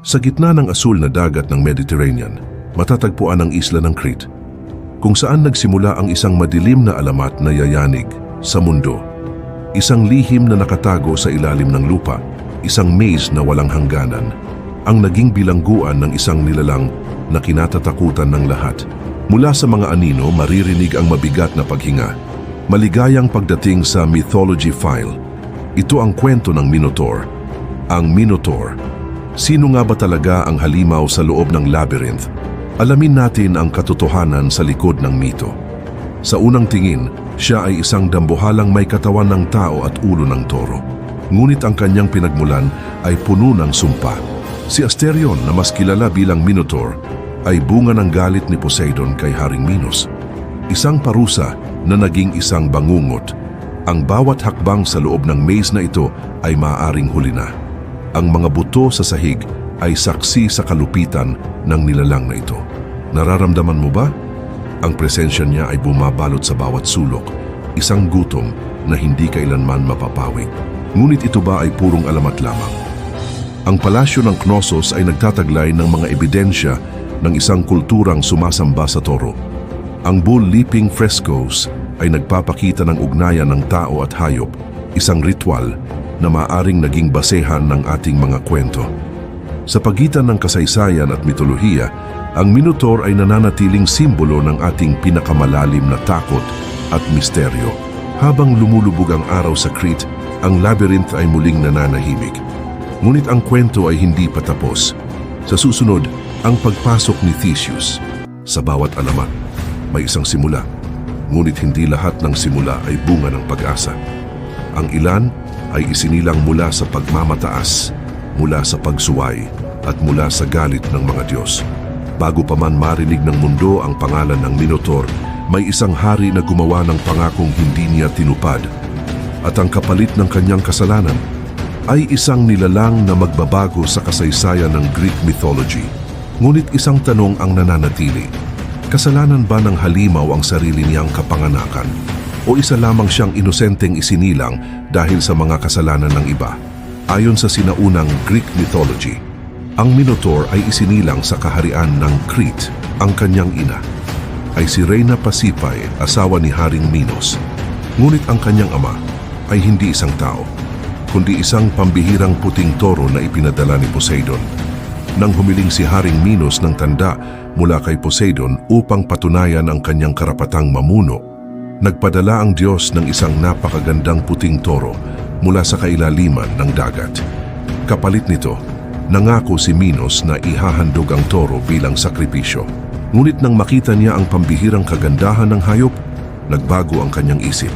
Sa gitna ng asul na dagat ng Mediterranean, matatagpuan ang isla ng Crete, kung saan nagsimula ang isang madilim na alamat na yayanig sa mundo. Isang lihim na nakatago sa ilalim ng lupa, isang maze na walang hangganan, ang naging bilangguan ng isang nilalang na kinatatakutan ng lahat. Mula sa mga anino, maririnig ang mabigat na paghinga. Maligayang pagdating sa mythology file. Ito ang kwento ng Minotaur. Ang Minotaur. Sino nga ba talaga ang halimaw sa loob ng labyrinth? Alamin natin ang katotohanan sa likod ng mito. Sa unang tingin, siya ay isang dambuhalang may katawan ng tao at ulo ng toro. Ngunit ang kanyang pinagmulan ay puno ng sumpa. Si Asterion, na mas kilala bilang Minotaur, ay bunga ng galit ni Poseidon kay Haring Minos. Isang parusa na naging isang bangungot. Ang bawat hakbang sa loob ng maze na ito ay maaaring huli na. Ang mga buto sa sahig ay saksi sa kalupitan ng nilalang na ito. Nararamdaman mo ba? Ang presensya niya ay bumabalot sa bawat sulok, isang gutom na hindi kailanman mapapawi. Ngunit ito ba ay purong alamat lamang? Ang palasyo ng Knossos ay nagtataglay ng mga ebidensya ng isang kulturang sumasamba sa toro. Ang bull-leaping frescoes ay nagpapakita ng ugnayan ng tao at hayop, isang ritual na maaaring naging basehan ng ating mga kwento. Sa pagitan ng kasaysayan at mitolohiya, ang Minotaur ay nananatiling simbolo ng ating pinakamalalim na takot at misteryo. Habang lumulubog ang araw sa Crete, ang labyrinth ay muling nananahimik. Ngunit ang kwento ay hindi pa tapos. Sa susunod, ang pagpasok ni Theseus. Sa bawat alamat, may isang simula. Ngunit hindi lahat ng simula ay bunga ng pag-asa. Ang ilan ay isinilang mula sa pagmamataas, mula sa pagsuway, at mula sa galit ng mga Diyos. Bago pa man marinig ng mundo ang pangalan ng Minotaur, may isang hari na gumawa ng pangakong hindi niya tinupad. At ang kapalit ng kanyang kasalanan ay isang nilalang na magbabago sa kasaysayan ng Greek mythology. Ngunit isang tanong ang nananatili. Kasalanan ba ng halimaw ang sarili niyang kapanganakan? O isa lamang siyang inosenteng isinilang dahil sa mga kasalanan ng iba? Ayon sa sinaunang Greek mythology, ang Minotaur ay isinilang sa kaharian ng Crete. Ang kanyang ina ay si Reyna Pasipae, asawa ni Haring Minos. Ngunit ang kanyang ama ay hindi isang tao, kundi isang pambihirang puting toro na ipinadala ni Poseidon. Nang humiling si Haring Minos ng tanda mula kay Poseidon upang patunayan ang kanyang karapatang mamuno, nagpadala ang Diyos ng isang napakagandang puting toro mula sa kailaliman ng dagat. Kapalit nito, nangako si Minos na ihahandog ang toro bilang sakripisyo. Ngunit nang makita niya ang pambihirang kagandahan ng hayop, nagbago ang kanyang isip.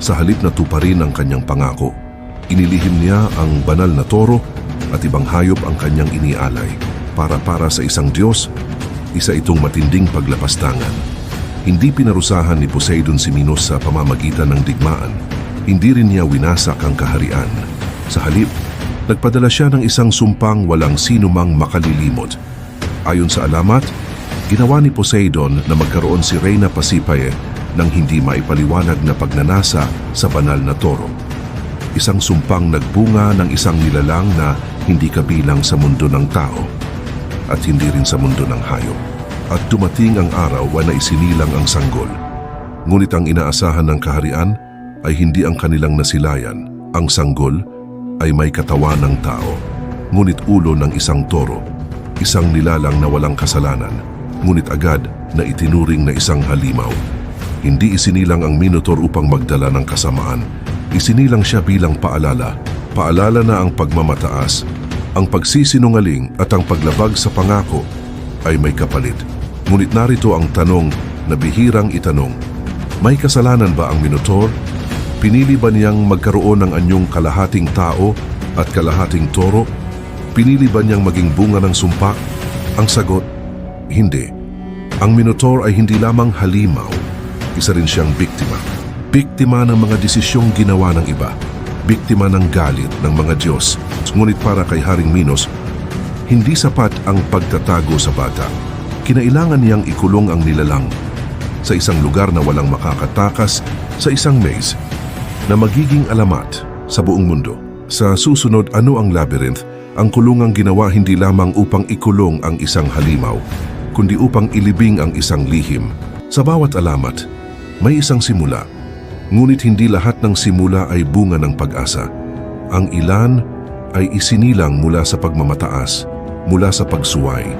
Sa halip na tuparin ang kanyang pangako, inilihim niya ang banal na toro at ibang hayop ang kanyang inialay. Para sa isang Diyos, isa itong matinding paglapastangan. Hindi pinarusahan ni Poseidon si Minos sa pamamagitan ng digmaan. Hindi rin niya winasak ang kaharian. Sa halip, nagpadala siya ng isang sumpang walang sinumang makalilimot. Ayon sa alamat, ginawa ni Poseidon na magkaroon si Reyna Pasipae ng hindi maipaliwanag na pagnanasa sa banal na toro. Isang sumpang nagbunga ng isang nilalang na hindi kabilang sa mundo ng tao at hindi rin sa mundo ng hayop. At dumating ang araw na isinilang ang sanggol. Ngunit ang inaasahan ng kaharian ay hindi ang kanilang nasilayan. Ang sanggol ay may katawan ng tao, ngunit ulo ng isang toro, isang nilalang na walang kasalanan, ngunit agad na itinuring na isang halimaw. Hindi isinilang ang Minotaur upang magdala ng kasamaan. Isinilang siya bilang paalala na ang pagmamataas, ang pagsisinungaling at ang paglabag sa pangako ay may kapalit. Ngunit narito ang tanong na bihirang itanong. May kasalanan ba ang Minotaur? Pinili ba niyang magkaroon ng anyong kalahating tao at kalahating toro? Pinili ba niyang maging bunga ng sumpa? Ang sagot, hindi. Ang Minotaur ay hindi lamang halimaw, isa rin siyang biktima. Biktima ng mga desisyong ginawa ng iba. Biktima ng galit ng mga Diyos. Ngunit para kay Haring Minos, hindi sapat ang pagtatago sa bata. Kinailangan niyang ikulong ang nilalang sa isang lugar na walang makakatakas, sa isang maze na magiging alamat sa buong mundo. Sa susunod, ano ang labyrinth Ang kulungang ginawa hindi lamang upang ikulong ang isang halimaw, kundi upang ilibing ang isang lihim. Sa bawat alamat, may isang simula. Ngunit hindi lahat ng simula ay bunga ng pag-asa. Ang ilan ay isinilang mula sa pagmamataas, mula sa pagsuway,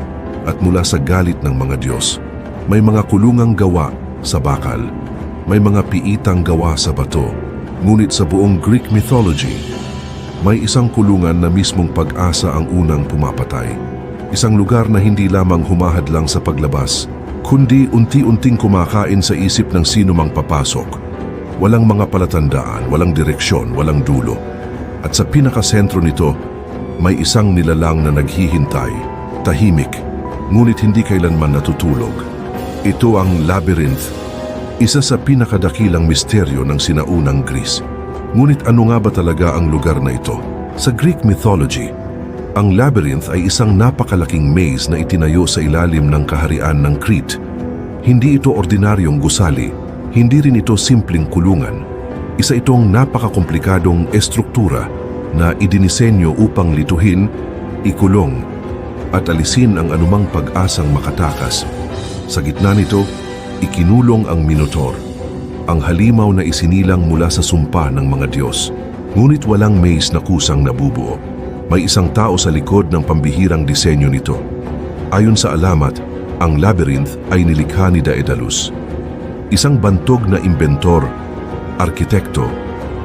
at mula sa galit ng mga Diyos. May mga kulungang gawa sa bakal, may mga piitang gawa sa bato. Ngunit sa buong Greek mythology, may isang kulungan na mismong pag-asa ang unang pumapatay. Isang lugar na hindi lamang humahadlang sa paglabas, kundi unti-unting kumakain sa isip ng sino mang papasok. Walang mga palatandaan, walang direksyon, walang dulo. At sa pinakasentro nito, may isang nilalang na naghihintay, tahimik, ngunit hindi kailanman natutulog. Ito ang labyrinth, isa sa pinakadakilang misteryo ng sinaunang Greece. Ngunit ano nga ba talaga ang lugar na ito? Sa Greek mythology, ang labyrinth ay isang napakalaking maze na itinayo sa ilalim ng kaharian ng Crete. Hindi ito ordinaryong gusali, hindi rin ito simpleng kulungan. Isa itong napakakomplikadong estruktura na idinisenyo upang lituhin, ikulong, at alisin ang anumang pag-asang makatakas. Sa gitna nito, ikinulong ang Minotaur, ang halimaw na isinilang mula sa sumpa ng mga Diyos. Ngunit walang maze na kusang nabubuo. May isang tao sa likod ng pambihirang disenyo nito. Ayon sa alamat, ang labyrinth ay nilikha ni Daedalus, isang bantog na imbentor, arkitekto,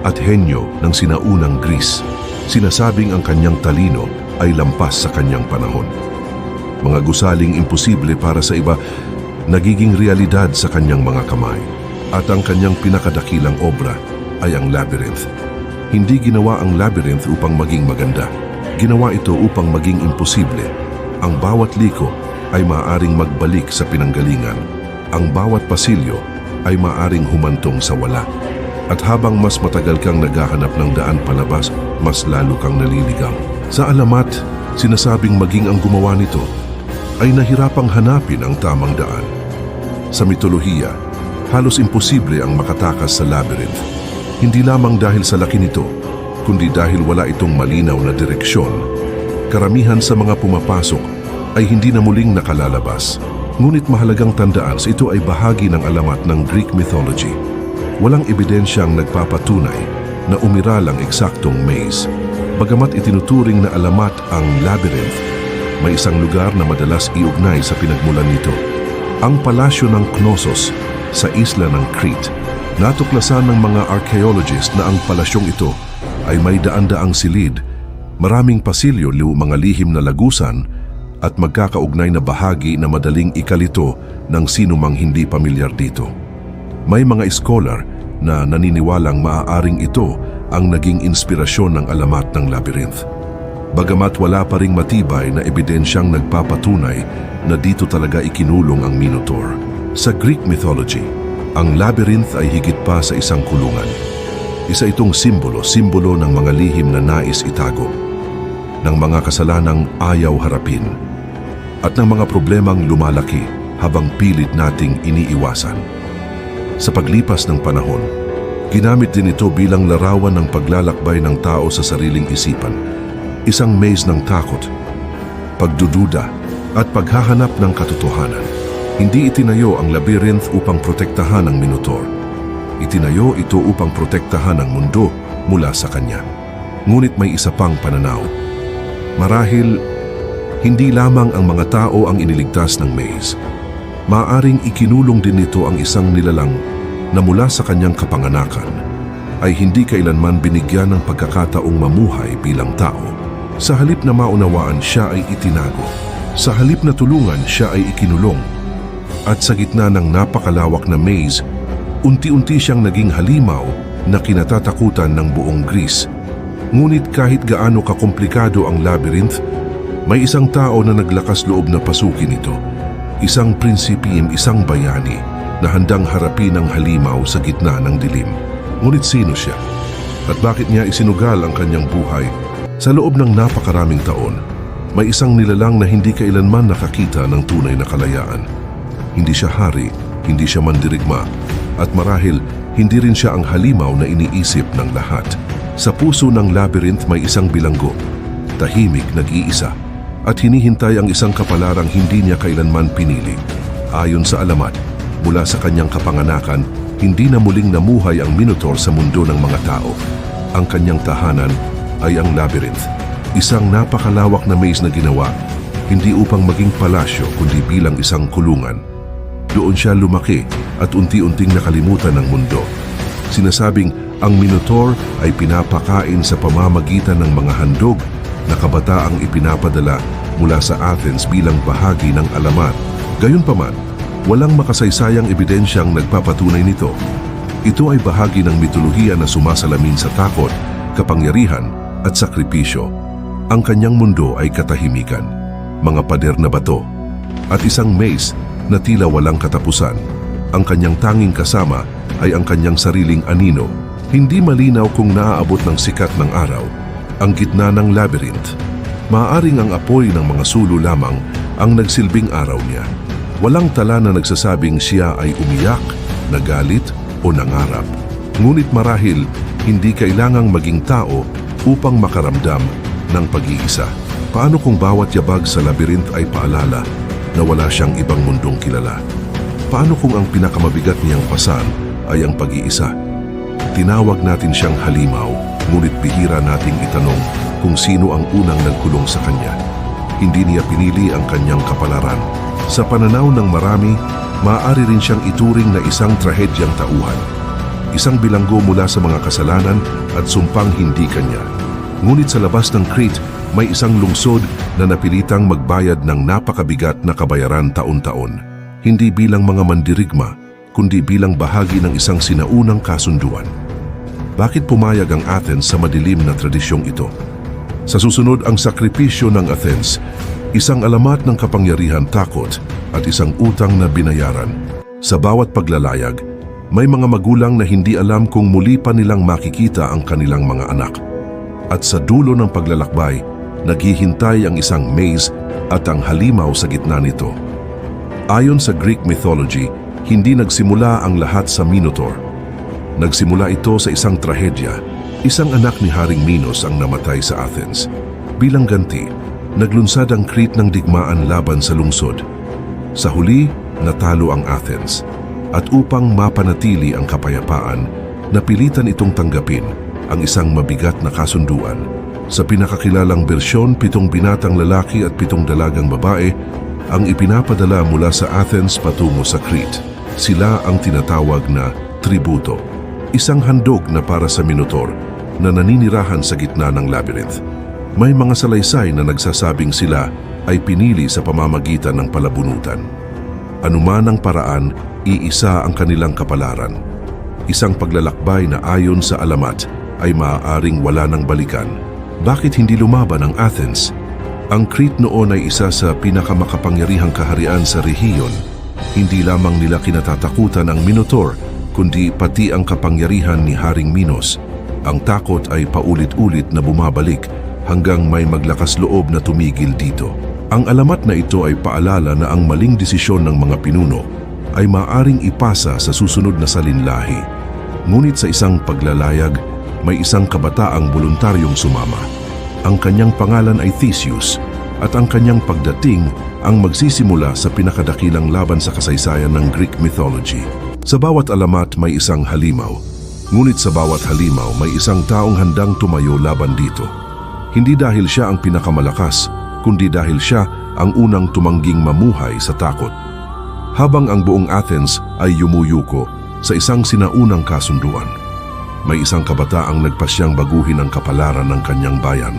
at henyo ng sinaunang Greece. Sinasabing ang kanyang talino ay lampas sa kanyang panahon. Mga gusaling imposible para sa iba, nagiging realidad sa kanyang mga kamay. At ang kanyang pinakadakilang obra ay ang labyrinth. Hindi ginawa ang labyrinth upang maging maganda. Ginawa ito upang maging imposible. Ang bawat liko ay maaaring magbalik sa pinanggalingan. Ang bawat pasilyo ay maaaring humantong sa wala. At habang mas matagal kang naghahanap ng daan palabas, mas lalo kang naliligaw. Sa alamat, sinasabing maging ang gumawa nito ay nahirapang hanapin ang tamang daan. Sa mitolohiya, halos imposible ang makatakas sa labyrinth. Hindi lamang dahil sa laki nito, kundi dahil wala itong malinaw na direksyon. Karamihan sa mga pumapasok ay hindi na muling nakalalabas. Ngunit mahalagang tandaan sa ito ay bahagi ng alamat ng Greek mythology. Walang ebidensyang nagpapatunay na umiral ang eksaktong maze. Bagamat itinuturing na alamat ang labyrinth, may isang lugar na madalas iugnay sa pinagmulan nito. Ang palasyo ng Knossos sa isla ng Crete. Natuklasan ng mga archaeologist na ang palasyong ito ay may daan-daang silid, maraming pasilyo, mga lihim na lagusan, at magkakaugnay na bahagi na madaling ikalito ng sino mang hindi pamilyar dito. May mga scholar na naniniwalang maaaring ito ang naging inspirasyon ng alamat ng labyrinth. Bagamat wala pa ring matibay na ebidensyang nagpapatunay na dito talaga ikinulong ang Minotaur. Sa Greek mythology, ang labyrinth ay higit pa sa isang kulungan. Isa itong simbolo ng mga lihim na nais itago, ng mga kasalanang ayaw harapin, at ng mga problemang lumalaki habang pilit nating iniiwasan. Sa paglipas ng panahon, ginamit din ito bilang larawan ng paglalakbay ng tao sa sariling isipan, isang maze ng takot, pagdududa, at paghahanap ng katotohanan. Hindi itinayo ang labyrinth upang protektahan ang Minotaur. Itinayo ito upang protektahan ang mundo mula sa kanya. Ngunit may isa pang pananaw. Marahil, hindi lamang ang mga tao ang iniligtas ng maze. Maaaring ikinulong din nito ang isang nilalang na mula sa kanyang kapanganakan ay hindi kailanman binigyan ng pagkakataong mamuhay bilang tao. Sa halip na maunawaan, siya ay itinago. Sa halip na tulungan, siya ay ikinulong. At sa gitna ng napakalawak na maze, unti-unti siyang naging halimaw na kinatatakutan ng buong Greece. Ngunit kahit gaano kakomplikado ang labyrinth, may isang tao na naglakas loob na pasukin ito. Isang prinsipim, isang bayani na handang harapin ang halimaw sa gitna ng dilim. Ngunit sino siya? At bakit niya isinugal ang kanyang buhay? Sa loob ng napakaraming taon, may isang nilalang na hindi kailanman nakakita ng tunay na kalayaan. Hindi siya hari, hindi siya mandirigma, at marahil hindi rin siya ang halimaw na iniisip ng lahat. Sa puso ng labyrinth may isang bilanggo, tahimik nag-iisa at hinihintay ang isang kapalarang hindi niya kailanman pinili. Ayon sa alamat, mula sa kanyang kapanganakan, hindi na muling namuhay ang Minotaur sa mundo ng mga tao. Ang kanyang tahanan ay ang Labyrinth, isang napakalawak na maze na ginawa, hindi upang maging palasyo kundi bilang isang kulungan. Doon siya lumaki at unti-unting nakalimutan ng mundo. Sinasabing ang Minotaur ay pinapakain sa pamamagitan ng mga handog na kabataang ipinapadala mula sa Athens bilang bahagi ng alamat. Gayunpaman, walang makasaysayang ebidensyang nagpapatunay nito. Ito ay bahagi ng mitolohiya na sumasalamin sa takot, kapangyarihan at sakripisyo. Ang kanyang mundo ay katahimikan, mga pader na bato, at isang maze na tila walang katapusan. Ang kanyang tanging kasama ay ang kanyang sariling anino. Hindi malinaw kung naaabot ng sikat ng araw ang gitna ng labyrinth. Maaaring ang apoy ng mga sulo lamang ang nagsilbing araw niya. Walang tala na nagsasabing siya ay umiyak, nagalit o nangarap. Ngunit marahil hindi kailangang maging tao upang makaramdam ng pag-iisa. Paano kung bawat yabag sa labyrinth ay paalala na wala siyang ibang mundong kilala? Paano kung ang pinakamabigat niyang pasan ay ang pag-iisa? Tinawag natin siyang halimaw, ngunit bihira nating itanong kung sino ang unang nagkulong sa kanya. Hindi niya pinili ang kanyang kapalaran. Sa pananaw ng marami, maaari rin siyang ituring na isang trahedyang tauhan. Isang bilanggo mula sa mga kasalanan at sumpang hindi kanya. Ngunit sa labas ng Crete, may isang lungsod na napilitang magbayad ng napakabigat na kabayaran taon-taon. Hindi bilang mga mandirigma, kundi bilang bahagi ng isang sinaunang kasunduan. Bakit pumayag ang Athens sa madilim na tradisyong ito? Sa susunod ang sakripisyo ng Athens, isang alamat ng kapangyarihan, takot at isang utang na binayaran. Sa bawat paglalayag, may mga magulang na hindi alam kung muli pa nilang makikita ang kanilang mga anak. At sa dulo ng paglalakbay, naghihintay ang isang maze at ang halimaw sa gitna nito. Ayon sa Greek mythology, hindi nagsimula ang lahat sa Minotaur. Nagsimula ito sa isang trahedya. Isang anak ni Haring Minos ang namatay sa Athens. Bilang ganti, naglunsad ang Crete ng digmaan laban sa lungsod. Sa huli, natalo ang Athens. At upang mapanatili ang kapayapaan, napilitan itong tanggapin ang isang mabigat na kasunduan. Sa pinakakilalang bersyon, 7 binatang lalaki at 7 dalagang babae ang ipinapadala mula sa Athens patungo sa Crete. Sila ang tinatawag na tributo, isang handog na para sa Minotaur na naninirahan sa gitna ng labyrinth. May mga salaysay na nagsasabing sila ay pinili sa pamamagitan ng palabunutan. Anuman ang paraan, iisa ang kanilang kapalaran. Isang paglalakbay na ayon sa alamat ay maaaring wala ng balikan. Bakit hindi lumaban ang Athens? Ang Crete noon ay isa sa pinakamakapangyarihang kaharian sa rehiyon. Hindi lamang nila kinatatakutan ang Minotaur, kundi pati ang kapangyarihan ni Haring Minos. Ang takot ay paulit-ulit na bumabalik hanggang may maglakas loob na tumigil dito. Ang alamat na ito ay paalala na ang maling desisyon ng mga pinuno ay maaring ipasa sa susunod na salinlahi. Ngunit sa isang paglalayag, may isang kabataang voluntaryong sumama. Ang kanyang pangalan ay Theseus at ang kanyang pagdating ang magsisimula sa pinakadakilang laban sa kasaysayan ng Greek mythology. Sa bawat alamat may isang halimaw, ngunit sa bawat halimaw may isang taong handang tumayo laban dito. Hindi dahil siya ang pinakamalakas, kundi dahil siya ang unang tumangging mamuhay sa takot. Habang ang buong Athens ay yumuyuko sa isang sinaunang kasunduan, may isang kabataang nagpasyang baguhin ang kapalaran ng kanyang bayan.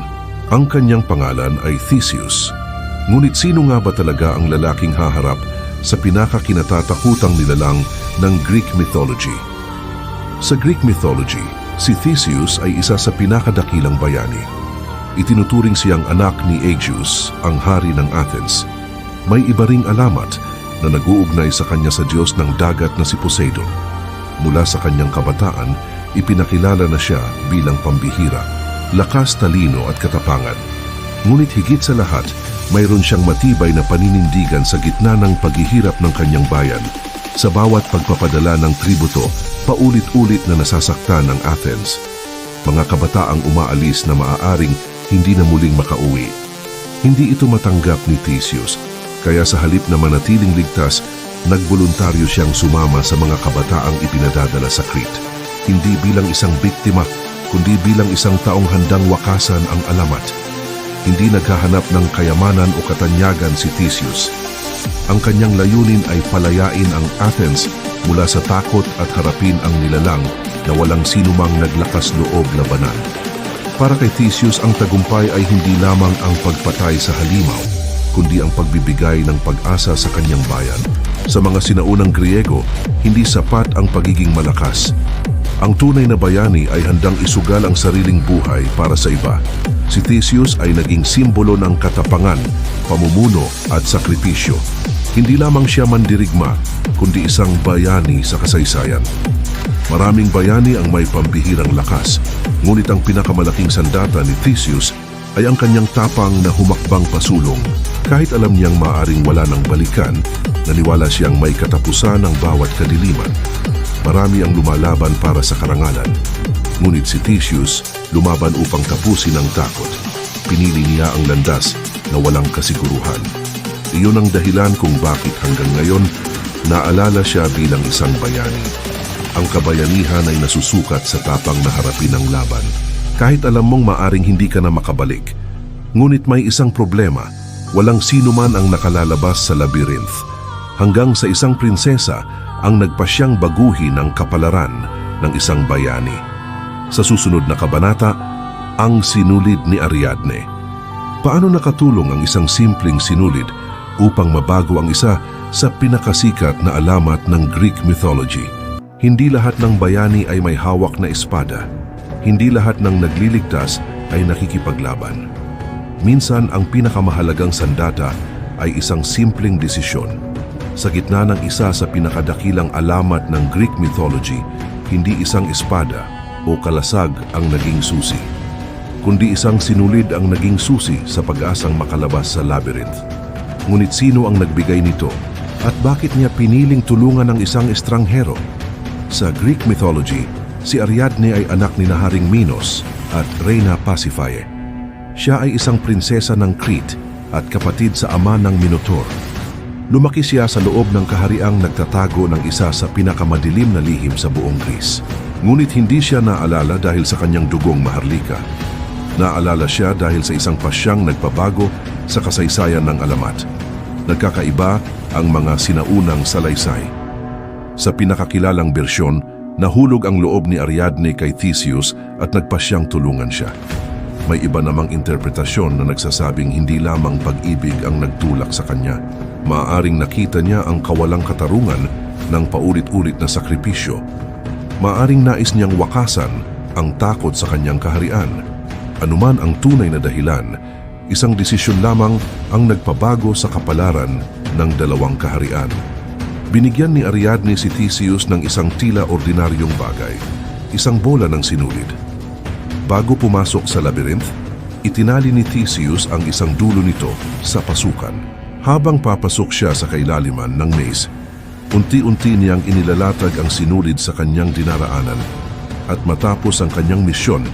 Ang kanyang pangalan ay Theseus. Ngunit sino nga ba talaga ang lalaking haharap sa pinakakinatatakutang nilalang ng Greek mythology? Sa Greek mythology, si Theseus ay isa sa pinakadakilang bayani. Itinuturing siyang anak ni Aegeus, ang hari ng Athens. May iba ring alamat na nag-uugnay sa kanya sa Diyos ng dagat na si Poseidon. Mula sa kanyang kabataan, ipinakilala na siya bilang pambihira, lakas, talino at katapangan. Ngunit higit sa lahat, mayroon siyang matibay na paninindigan sa gitna ng paghihirap ng kanyang bayan. Sa bawat pagpapadala ng tributo, paulit-ulit na nasasaktan ng Athens. Mga kabataang umaalis na maaaring hindi na muling makauwi. Hindi ito matanggap ni Theseus, kaya sa halip na manatiling ligtas, nagboluntaryo siyang sumama sa mga kabataang ipinadadala sa Crete. Hindi bilang isang biktima, kundi bilang isang taong handang wakasan ang alamat. Hindi naghahanap ng kayamanan o katanyagan si Theseus. Ang kanyang layunin ay palayain ang Athens mula sa takot at harapin ang nilalang na walang sinumang naglakas loob labanan. Para kay Theseus, ang tagumpay ay hindi lamang ang pagpatay sa halimaw, kundi ang pagbibigay ng pag-asa sa kanyang bayan. Sa mga sinaunang Griego, hindi sapat ang pagiging malakas. Ang tunay na bayani ay handang isugal ang sariling buhay para sa iba. Si Theseus ay naging simbolo ng katapangan, pamumuno at sakripisyo. Hindi lamang siya mandirigma, kundi isang bayani sa kasaysayan. Maraming bayani ang may pambihirang lakas, ngunit ang pinakamalaking sandata ni Theseus ay ang kanyang tapang na humakbang pasulong. Kahit alam niyang maaring wala ng balikan, naniwala siyang may katapusan ng bawat kadiliman. Marami ang lumalaban para sa karangalan. Ngunit si Theseus lumaban upang tapusin ang takot. Pinili niya ang landas na walang kasiguruhan. Iyon ang dahilan kung bakit hanggang ngayon naalala siya bilang isang bayani. Ang kabayanihan ay nasusukat sa tapang na harapin ang laban. Kahit alam mong maaring hindi ka na makabalik. Ngunit may isang problema. Walang sino man ang nakalalabas sa labyrinth. Hanggang sa isang prinsesa ang nagpasyang baguhin ang kapalaran ng isang bayani. Sa susunod na kabanata, ang sinulid ni Ariadne. Paano nakatulong ang isang simpleng sinulid upang mabago ang isa sa pinakasikat na alamat ng Greek mythology? Hindi lahat ng bayani ay may hawak na espada. Hindi lahat ng nagliligtas ay nakikipaglaban. Minsan ang pinakamahalagang sandata ay isang simpleng desisyon. Sa gitna ng isa sa pinakadakilang alamat ng Greek mythology, hindi isang espada o kalasag ang naging susi, kundi isang sinulid ang naging susi sa pag-asang makalabas sa labyrinth. Ngunit sino ang nagbigay nito at bakit niya piniling tulungan ng isang estranghero? Sa Greek mythology, si Ariadne ay anak ni Haring Minos at Reyna Pasiphae. Siya ay isang prinsesa ng Crete at kapatid sa ama ng Minotaur. Lumaki siya sa loob ng kahariang nagtatago ng isa sa pinakamadilim na lihim sa buong Greece. Ngunit hindi siya naalala dahil sa kanyang dugong maharlika. Naalala siya dahil sa isang pasyang nagpabago sa kasaysayan ng alamat. Nagkakaiba ang mga sinaunang salaysay. Sa pinakakilalang bersyon, nahulog ang loob ni Ariadne kay Theseus at nagpasyang tulungan siya. May iba namang interpretasyon na nagsasabing hindi lamang pag-ibig ang nagtulak sa kanya. Maaaring nakita niya ang kawalang katarungan ng paulit-ulit na sakripisyo. Maaaring nais niyang wakasan ang takot sa kanyang kaharian. Anuman ang tunay na dahilan, isang desisyon lamang ang nagpabago sa kapalaran ng dalawang kaharian. Binigyan ni Ariadne si Theseus ng isang tila ordinaryong bagay, isang bola ng sinulid. Bago pumasok sa labyrinth, itinali ni Theseus ang isang dulo nito sa pasukan. Habang papasok siya sa kailaliman ng maze, unti-unti niyang inilalatag ang sinulid sa kanyang dinaraanan. At matapos ang kanyang misyon,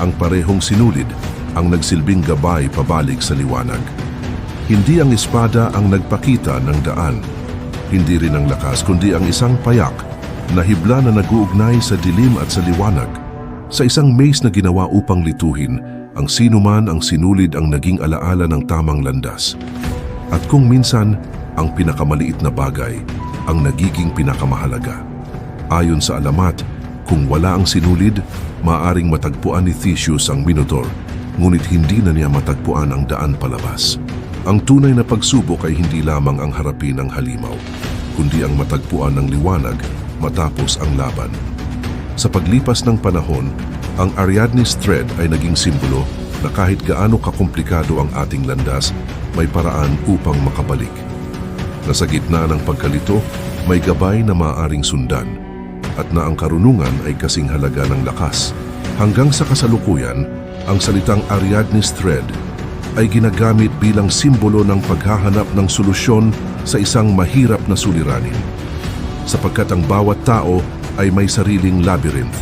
ang parehong sinulid ang nagsilbing gabay pabalik sa liwanag. Hindi ang espada ang nagpakita ng daan. Hindi rin ang lakas, kundi ang isang payak na hibla na nag-uugnay sa dilim at sa liwanag. Sa isang maze na ginawa upang lituhin, ang sinuman ang sinulid ang naging alaala ng tamang landas. At kung minsan, ang pinakamaliit na bagay ang nagiging pinakamahalaga. Ayon sa alamat, kung wala ang sinulid, maaaring matagpuan ni Theseus ang Minotaur, ngunit hindi na niya matagpuan ang daan palabas. Ang tunay na pagsubok ay hindi lamang ang harapin ng halimaw, kundi ang matagpuan ng liwanag matapos ang laban. Sa paglipas ng panahon, ang Ariadne's thread ay naging simbolo na kahit gaano kakomplikado ang ating landas, may paraan upang makabalik. Na sa gitna ng pagkalito, may gabay na maaaring sundan, at na ang karunungan ay kasing halaga ng lakas. Hanggang sa kasalukuyan, ang salitang Ariadne's thread ay ginagamit bilang simbolo ng paghahanap ng solusyon sa isang mahirap na suliranin. Sapagkat ang bawat tao ay may sariling labyrinth,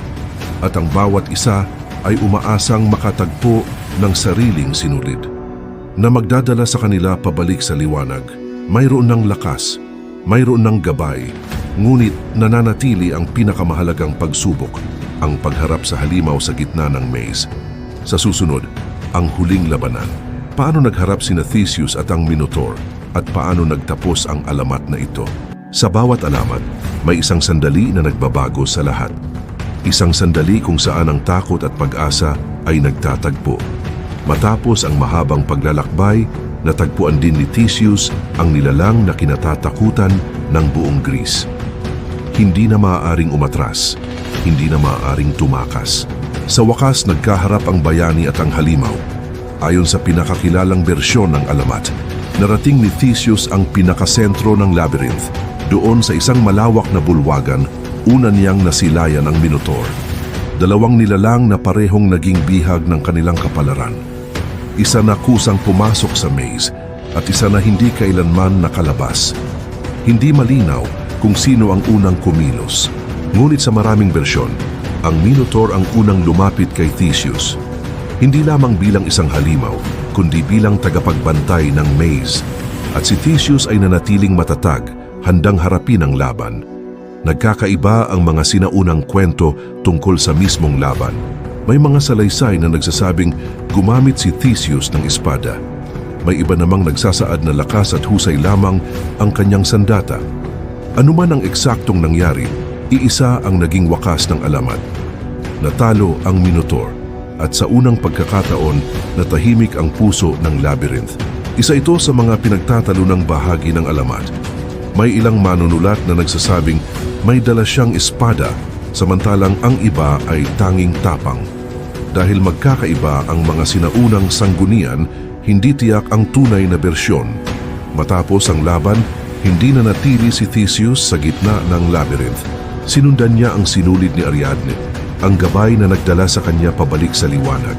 at ang bawat isa ay umaasang makatagpo ng sariling sinulid na magdadala sa kanila pabalik sa liwanag. Mayroon ng lakas, mayroon ng gabay, ngunit nananatili ang pinakamahalagang pagsubok, ang pagharap sa halimaw sa gitna ng maze. Sa susunod, ang huling labanan. Paano nagharap sina Theseus at ang Minotaur at paano nagtapos ang alamat na ito? Sa bawat alamat, may isang sandali na nagbabago sa lahat. Isang sandali kung saan ang takot at pag-asa ay nagtatagpo. Matapos ang mahabang paglalakbay, natagpuan din ni Theseus ang nilalang na kinatatakutan ng buong Greece. Hindi na maaaring umatras, hindi na maaaring tumakas. Sa wakas, nagkaharap ang bayani at ang halimaw. Ayon sa pinakakilalang bersyon ng alamat, narating ni Theseus ang pinakasentro ng labyrinth. Doon sa isang malawak na bulwagan, una niyang nasilayan ang Minotaur. Dalawang nilalang na parehong naging bihag ng kanilang kapalaran. Isa na kusang pumasok sa maze at isa na hindi kailanman nakalabas. Hindi malinaw kung sino ang unang kumilos. Ngunit sa maraming bersyon, ang Minotaur ang unang lumapit kay Theseus. Hindi lamang bilang isang halimaw, kundi bilang tagapagbantay ng maze. At si Theseus ay nanatiling matatag, handang harapin ang laban. Nagkakaiba ang mga sinaunang kwento tungkol sa mismong laban. May mga salaysay na nagsasabing gumamit si Theseus ng espada. May iba namang nagsasaad na lakas at husay lamang ang kanyang sandata. Ano man ang eksaktong nangyari, iisa ang naging wakas ng alamat. Natalo ang Minotaur at sa unang pagkakataon natahimik ang puso ng labyrinth. Isa ito sa mga pinagtatalunang bahagi ng alamat. May ilang manunulat na nagsasabing may dala siyang espada, samantalang ang iba ay tanging tapang. Dahil magkakaiba ang mga sinaunang sanggunian, hindi tiyak ang tunay na bersyon. Matapos ang laban, hindi na natili si Theseus sa gitna ng labyrinth. Sinundan niya ang sinulid ni Ariadne, ang gabay na nagdala sa kanya pabalik sa liwanag.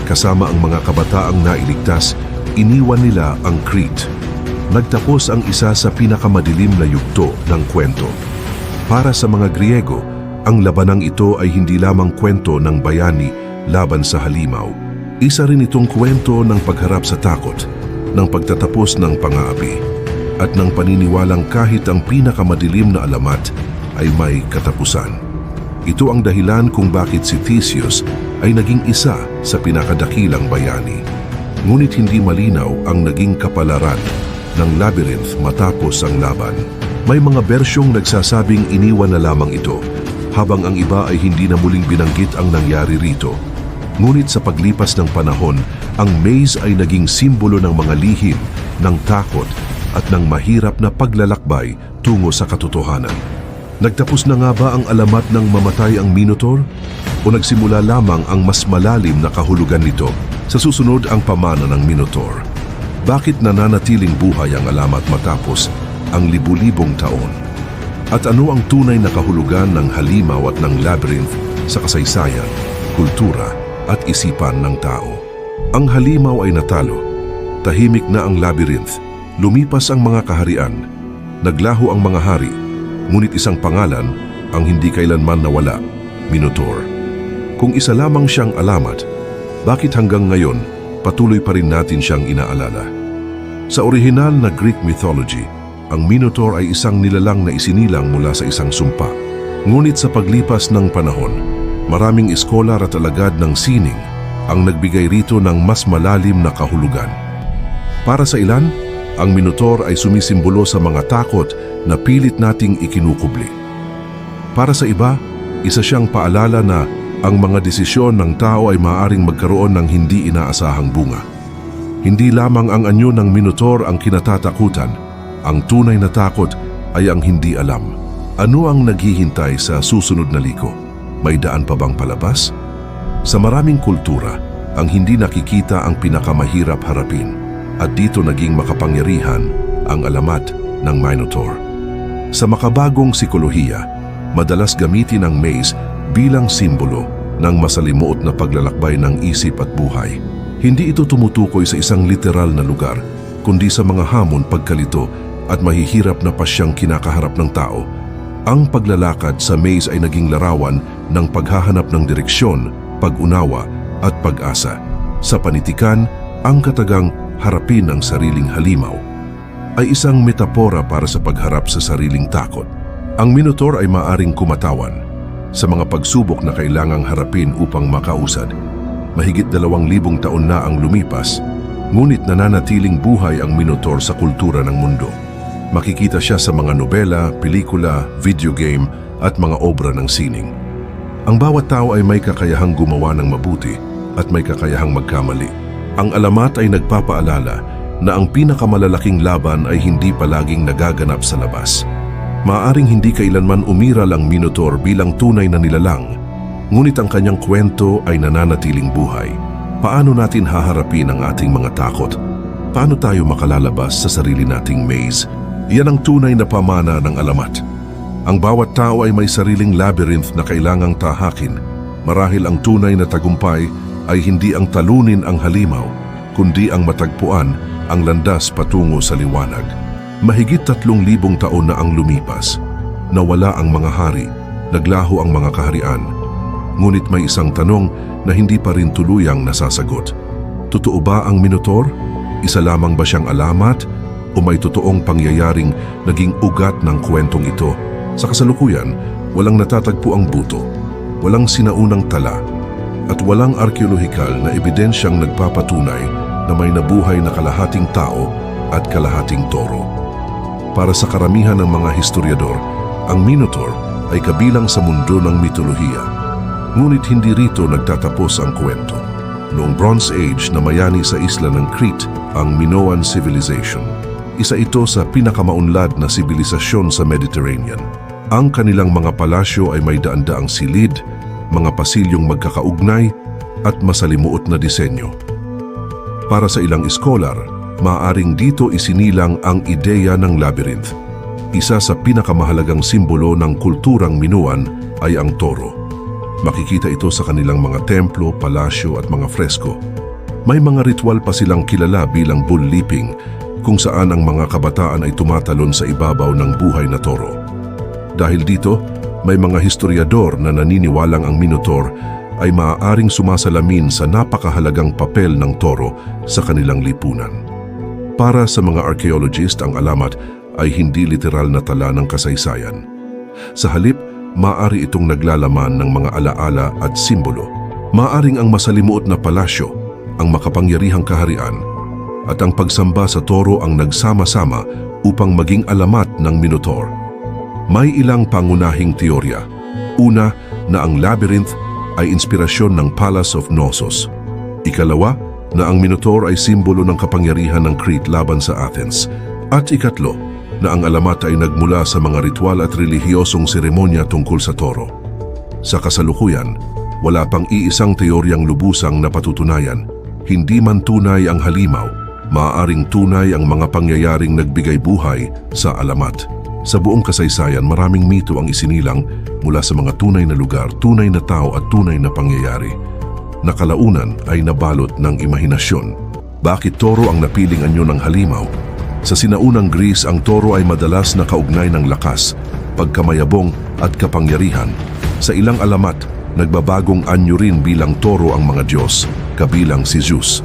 Kasama ang mga kabataang nailigtas, iniwan nila ang Crete. Nagtapos ang isa sa pinakamadilim na yugto ng kwento. Para sa mga Griego, ang labanang ito ay hindi lamang kwento ng bayani laban sa halimaw. Isa rin itong kwento ng pagharap sa takot, ng pagtatapos ng pang-aapi, at ng paniniwalang kahit ang pinakamadilim na alamat ay may katapusan. Ito ang dahilan kung bakit si Theseus ay naging isa sa pinakadakilang bayani. Ngunit hindi malinaw ang naging kapalaran ng labyrinth matapos ang laban. May mga bersyong nagsasabing iniwan na lamang ito, habang ang iba ay hindi na muling binanggit ang nangyari rito. Ngunit sa paglipas ng panahon, ang maze ay naging simbolo ng mga lihim, ng takot, at ng mahirap na paglalakbay tungo sa katotohanan. Nagtapos na nga ba ang alamat ng mamatay ang Minotaur? O nagsimula lamang ang mas malalim na kahulugan nito sa susunod ang pamana ng Minotaur? Bakit nananatiling buhay ang alamat matapos ang libu-libong taon? At ano ang tunay na kahulugan ng halimaw at ng labyrinth sa kasaysayan, kultura at isipan ng tao? Ang halimaw ay natalo. Tahimik na ang labyrinth. Lumipas ang mga kaharian. Naglaho ang mga hari. Ngunit isang pangalan ang hindi kailanman nawala, Minotaur. Kung isa lamang siyang alamat, bakit hanggang ngayon patuloy pa rin natin siyang inaalala? Sa orihinal na Greek mythology, ang Minotaur ay isang nilalang na isinilang mula sa isang sumpa. Ngunit sa paglipas ng panahon, maraming eskolar at alagad ng sining ang nagbigay rito ng mas malalim na kahulugan. Para sa ilan, ang Minotaur ay sumisimbolo sa mga takot na pilit nating ikinukubli. Para sa iba, isa siyang paalala na ang mga desisyon ng tao ay maaaring magkaroon ng hindi inaasahang bunga. Hindi lamang ang anyo ng Minotaur ang kinatatakutan, ang tunay na takot ay ang hindi alam. Ano ang naghihintay sa susunod na liko? May daan pa bang palabas? Sa maraming kultura, ang hindi nakikita ang pinakamahirap harapin, at dito naging makapangyarihan ang alamat ng Minotaur. Sa makabagong sikolohiya, madalas gamitin ang maze bilang simbolo ng masalimuot na paglalakbay ng isip at buhay. Hindi ito tumutukoy sa isang literal na lugar, kundi sa mga hamon, pagkalito at mahihirap na pasyang kinakaharap ng tao. Ang paglalakad sa maze ay naging larawan ng paghahanap ng direksyon, pag-unawa at pag-asa. Sa panitikan, ang katagang harapin ang sariling halimaw ay isang metapora para sa pagharap sa sariling takot. Ang Minotaur ay maaring kumatawan sa mga pagsubok na kailangang harapin upang makausad. Mahigit 2,000 taon na ang lumipas, ngunit nananatiling buhay ang Minotaur sa kultura ng mundo. Makikita siya sa mga nobela, pelikula, video game at mga obra ng sining. Ang bawat tao ay may kakayahang gumawa ng mabuti at may kakayahang magkamali. Ang alamat ay nagpapaalala na ang pinakamalalaking laban ay hindi palaging nagaganap sa labas. Maaaring hindi kailanman umiral ang Minotaur bilang tunay na nilalang, ngunit ang kanyang kwento ay nananatiling buhay. Paano natin haharapin ang ating mga takot? Paano tayo makalalabas sa sarili nating maze? Yan ang tunay na pamana ng alamat. Ang bawat tao ay may sariling labyrinth na kailangang tahakin. Marahil ang tunay na tagumpay ay hindi ang talunin ang halimaw, kundi ang matagpuan ang landas patungo sa liwanag. Mahigit 3,000 taon na ang lumipas. Nawala ang mga hari, naglaho ang mga kaharian. Ngunit may isang tanong na hindi pa rin tuluyang nasasagot. Totoo ba ang Minotaur? Isa lamang ba siyang alamat? O may totoong pangyayaring naging ugat ng kwentong ito? Sa kasalukuyan, walang natatagpo ang buto, walang sinaunang tala, at walang arkeolohikal na ebidensyang nagpapatunay na may nabuhay na kalahating tao at kalahating toro. Para sa karamihan ng mga historiador, ang Minotaur ay kabilang sa mundo ng mitolohiya. Ngunit hindi rito nagtatapos ang kwento. Noong Bronze Age na mayani sa isla ng Crete ang Minoan Civilization. Isa ito sa pinakamaunlad na sibilisasyon sa Mediterranean. Ang kanilang mga palasyo ay may daan-daang silid, mga pasilyong magkakaugnay at masalimuot na disenyo. Para sa ilang iskolar, maaaring dito isinilang ang ideya ng labyrinth. Isa sa pinakamahalagang simbolo ng kulturang Minoan ay ang toro. Makikita ito sa kanilang mga templo, palasyo at mga fresko. May mga ritual pa silang kilala bilang bull leaping, kung saan ang mga kabataan ay tumatalon sa ibabaw ng buhay na toro. Dahil dito, may mga historiador na naniniwalang ang Minotaur ay maaaring sumasalamin sa napakahalagang papel ng toro sa kanilang lipunan. Para sa mga archaeologist, ang alamat ay hindi literal na tala ng kasaysayan. Sa halip, maaari itong naglalaman ng mga alaala at simbolo. Maaring ang masalimuot na palasyo, ang makapangyarihang kaharian, at ang pagsamba sa toro ang nagsama-sama upang maging alamat ng Minotaur. May ilang pangunahing teorya. Una, na ang labyrinth ay inspirasyon ng Palace of Knossos. Ikalawa, na ang Minotaur ay simbolo ng kapangyarihan ng Crete laban sa Athens. At ikatlo, na ang alamat ay nagmula sa mga ritual at relihiyosong seremonya tungkol sa toro. Sa kasalukuyan, wala pang iisang teoryang lubusang napatutunayan. Hindi man tunay ang halimaw, maaaring tunay ang mga pangyayaring nagbigay buhay sa alamat. Sa buong kasaysayan, maraming mito ang isinilang mula sa mga tunay na lugar, tunay na tao at tunay na pangyayari na kalaunan ay nabalot ng imahinasyon. Bakit toro ang napiling anyo ng halimaw? Sa sinaunang Greece, ang toro ay madalas na kaugnay ng lakas, pagkamayabong at kapangyarihan. Sa ilang alamat, nagbabagong anyo rin bilang toro ang mga Diyos, kabilang si Zeus.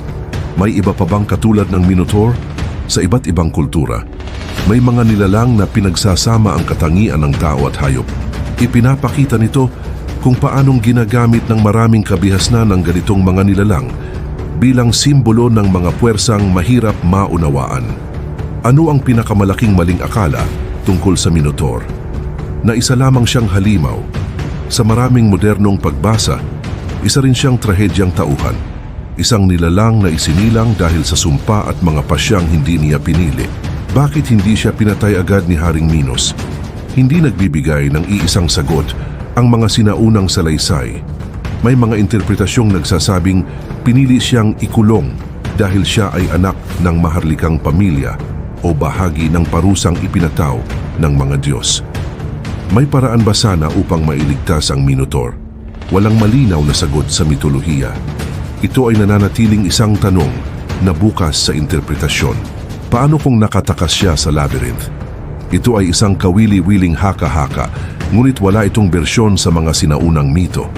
May iba pa bang katulad ng Minotaur? Sa iba't ibang kultura, may mga nilalang na pinagsasama ang katangian ng tao at hayop. Ipinapakita nito kung paanong ginagamit ng maraming kabihasnan ng ganitong mga nilalang bilang simbolo ng mga puwersang mahirap maunawaan. Ano ang pinakamalaking maling akala tungkol sa Minotaur? Na isa lamang siyang halimaw. Sa maraming modernong pagbasa, isa rin siyang trahedyang tauhan. Isang nilalang na isinilang dahil sa sumpa at mga pasyang hindi niya pinili. Bakit hindi siya pinatay agad ni Haring Minos? Hindi nagbibigay ng iisang sagot ang mga sinaunang salaysay. May mga interpretasyong nagsasabing pinili siyang ikulong dahil siya ay anak ng maharlikang pamilya o bahagi ng parusang ipinataw ng mga Diyos. May paraan ba sana upang mailigtas ang Minotaur? Walang malinaw na sagot sa mitolohiya. Ito ay nananatiling isang tanong na bukas sa interpretasyon. Paano kung nakatakas siya sa labyrinth? Ito ay isang kawili-wiling haka-haka, ngunit wala itong bersyon sa mga sinaunang mito.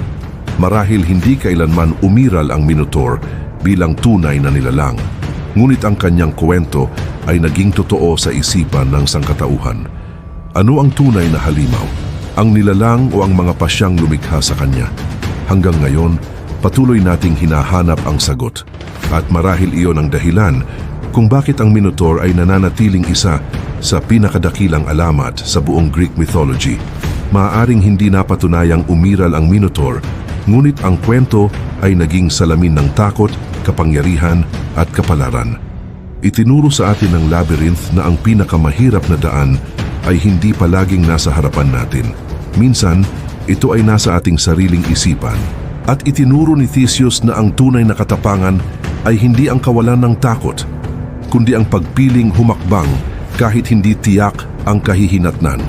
Marahil hindi kailanman umiral ang Minotaur bilang tunay na nilalang. Ngunit ang kanyang kwento ay naging totoo sa isipan ng sangkatauhan. Ano ang tunay na halimaw? Ang nilalang o ang mga pasyang lumikha sa kanya? Hanggang ngayon, patuloy nating hinahanap ang sagot. At marahil iyon ang dahilan kung bakit ang Minotaur ay nananatiling isa sa pinakadakilang alamat sa buong Greek mythology. Maaaring hindi napatunayang umiral ang Minotaur, ngunit ang kwento ay naging salamin ng takot, kapangyarihan at kapalaran. Itinuro sa atin ng labyrinth na ang pinakamahirap na daan ay hindi palaging nasa harapan natin. Minsan, ito ay nasa ating sariling isipan. At itinuro ni Theseus na ang tunay na katapangan ay hindi ang kawalan ng takot, kundi ang pagpiling humakbang kahit hindi tiyak ang kahihinatnan.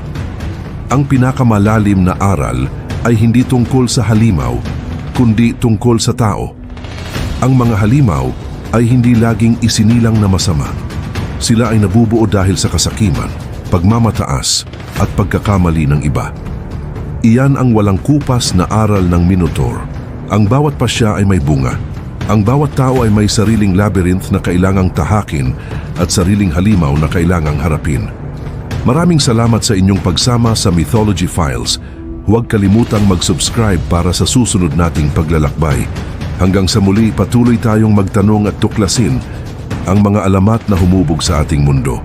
Ang pinakamalalim na aral ay hindi tungkol sa halimaw, kundi tungkol sa tao. Ang mga halimaw ay hindi laging isinilang na masama. Sila ay nabubuo dahil sa kasakiman, pagmamataas at pagkakamali ng iba. Iyan ang walang kupas na aral ng Minotaur. Ang bawat pasya ay may bunga. Ang bawat tao ay may sariling labyrinth na kailangang tahakin at sariling halimaw na kailangang harapin. Maraming salamat sa inyong pagsama sa Mythology Files. Huwag kalimutang mag-subscribe para sa susunod nating paglalakbay. Hanggang sa muli, patuloy tayong magtanong at tuklasin ang mga alamat na humubog sa ating mundo.